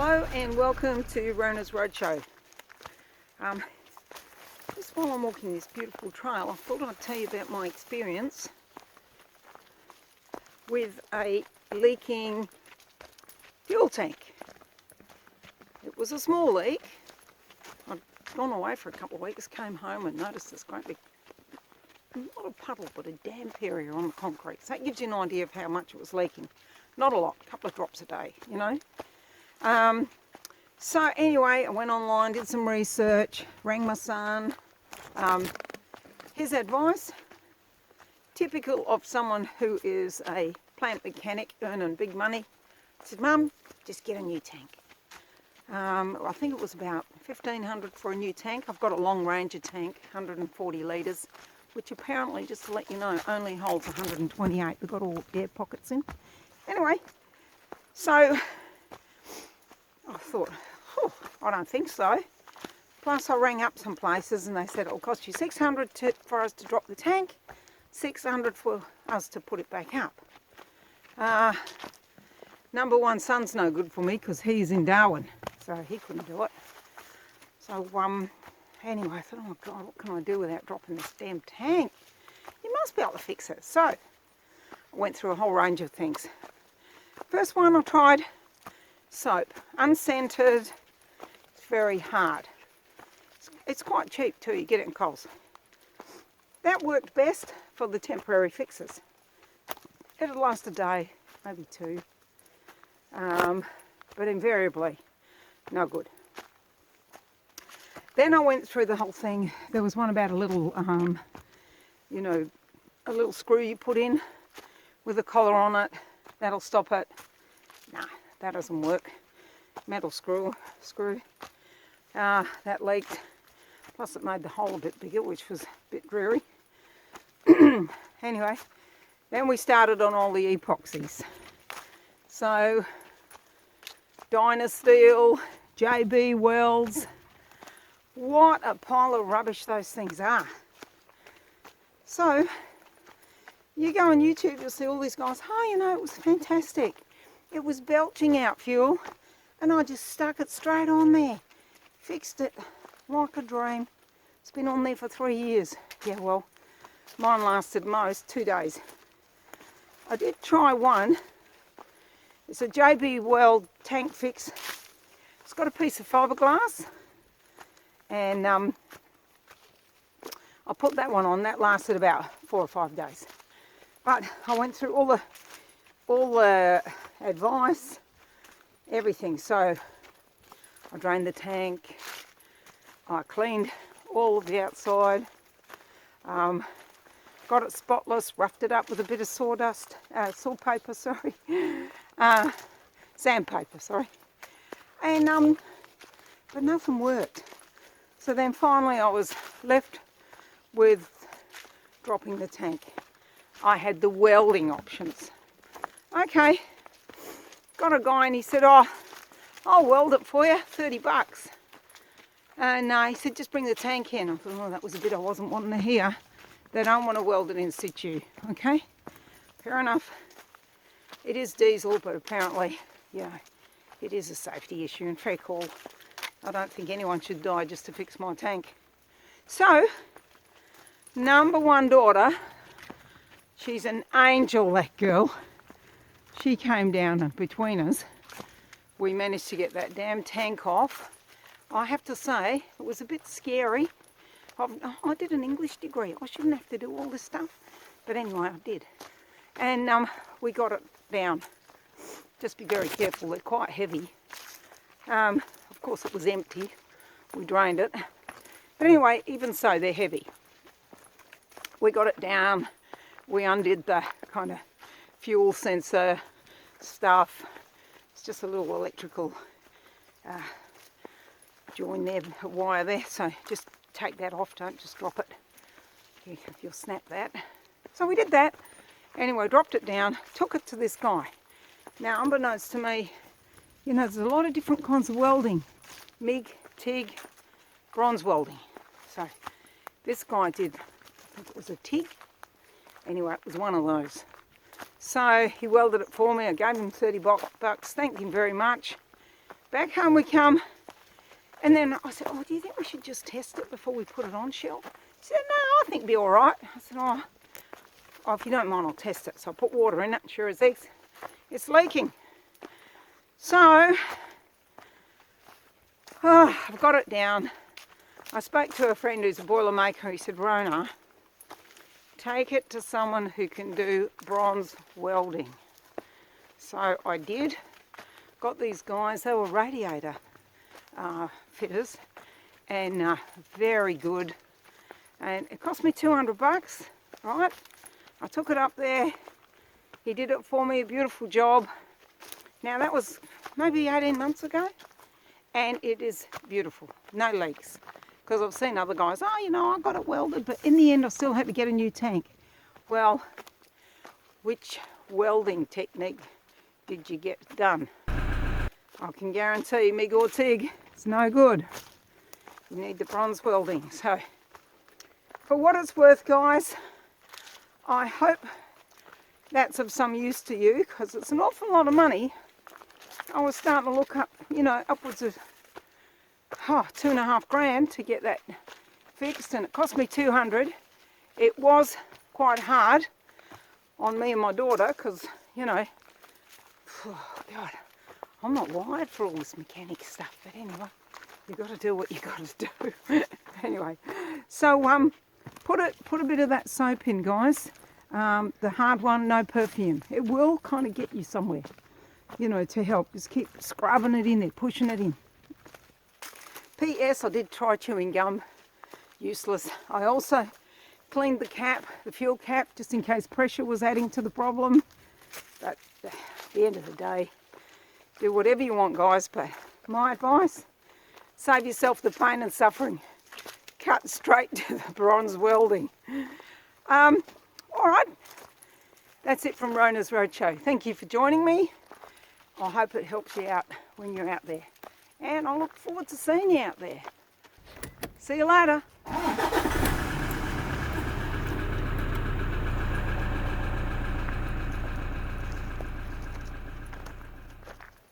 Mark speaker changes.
Speaker 1: Hello and welcome to RONA'S ROADSHOw. Just while I'm walking this beautiful trail, I thought I'd tell you about my experience with a leaking fuel tank. It was a small leak. I'd gone away for a couple of weeks, came home and noticed this great big, not a puddle, but a damp area on the concrete. So that gives you an idea of how much it was leaking. Not a lot, a couple of drops a day, you know. So anyway, I went online, did some research, rang my son. His advice, typical of someone who is a plant mechanic earning big money, said, "Mum, just get a new tank." I think it was about $1,500 for a new tank. I've got a long Ranger tank, 140 litres, which apparently, just to let you know, only holds 128. They've got all air pockets in. Anyway, so I thought, oh, I don't think so. Plus I rang up some places and they said it'll cost you $600 for us to drop the tank, $600 for us to put it back up. Number one son's no good for me because he's in Darwin, so he couldn't do it. So anyway, I thought, oh God, what can I do without dropping this damn tank? You must be able to fix it. So I went through a whole range of things. First one I tried, soap, unscented. It's very hard. It's quite cheap too, you get it in Coles. That worked best for the temporary fixes. It'll last a day, maybe two, but invariably no good. Then I went through the whole thing. There was one about a little, you know, a little screw you put in with a collar on it. That'll stop it. Nah, that doesn't work. Metal screw. That leaked. Plus it made the hole a bit bigger, which was a bit dreary. Anyway, then we started on all the epoxies. So, dyna steel, JB welds. What a pile of rubbish those things are. So, you go on YouTube, you'll see all these guys, oh, you know, it was fantastic. It was belching out fuel, and I just stuck it straight on there. Fixed it like a dream. It's been on there for 3 years. Yeah, well, mine lasted most 2 days. I did try one. It's a JB Weld tank fix. It's got a piece of fiberglass, and I put that one on. That lasted about 4 or 5 days. But I went through all the advice, everything. So I drained the tank, I cleaned all of the outside, got it spotless, roughed it up with a bit of sawdust, sandpaper, sorry, and but nothing worked. So then finally I was left with dropping the tank. I had the welding options. Okay, got a guy and he said, oh, I'll weld it for you, $30. And he said, just bring the tank in. I thought, oh, that was a bit I wasn't wanting to hear. They don't want to weld it in situ, okay? Fair enough. It is diesel, but apparently, yeah, it is a safety issue, and fair call. I don't think anyone should die just to fix my tank. So, number one daughter, she's an angel, that girl. She came down, and between us, we managed to get that damn tank off. I have to say, it was a bit scary. I did an English degree. I shouldn't have to do all this stuff. But anyway, I did. And we got it down. Just be very careful, they're quite heavy. Of course, it was empty. We drained it. But anyway, even so, they're heavy. We got it down. We undid the kind of fuel sensor stuff. It's just a little electrical join there, a wire there, so just take that off, don't just drop it. If you'll snap that. So we did that. Anyway, dropped it down, took it to this guy. Now, unbeknownst to me, you know, there's a lot of different kinds of welding. MIG, TIG, bronze welding. So this guy did, I think it was a TIG. Anyway, it was one of those. So he welded it for me. I gave him $30 bucks. Thanked him very much. Back home we come, and then I said, oh, do you think we should just test it before we put it on, Shell? She said, no, I think it'll be all right. I said, oh, if you don't mind, I'll test it. So I put water in it, sure as it's leaking. So, I've got it down. I spoke to a friend who's a boilermaker. He said, Rona, take it to someone who can do bronze welding. So I did. Got these guys, they were radiator fitters, and very good. And it cost me 200 bucks, right? I took it up there. He did it for me, a beautiful job. Now that was maybe 18 months ago, and it is beautiful, no leaks. Because I've seen other guys, oh, you know, I got it welded, but in the end I still had to get a new tank. Well, which welding technique did you get done? I can guarantee MIG or TIG, it's no good. You need the bronze welding. So, for what it's worth, guys, I hope that's of some use to you, because it's an awful lot of money. I was starting to look up, you know, upwards of $2.5 grand to get that fixed, and it cost me 200. It was quite hard on me and my daughter, because, you know, oh God, I'm not wired for all this mechanic stuff, but anyway, you've got to do what you've got to do. Anyway, so put a bit of that soap in, guys. The hard one, no perfume. It will kind of get you somewhere, you know, to help. Just keep scrubbing it in there, pushing it in. P.S. I did try chewing gum. Useless. I also cleaned the cap, the fuel cap, just in case pressure was adding to the problem. But at the end of the day, do whatever you want, guys. But my advice, save yourself the pain and suffering. Cut straight to the bronze welding. All right, that's it from Rona's Roadshow. Thank you for joining me. I hope it helps you out when you're out there. And I look forward to seeing you out there. See you later.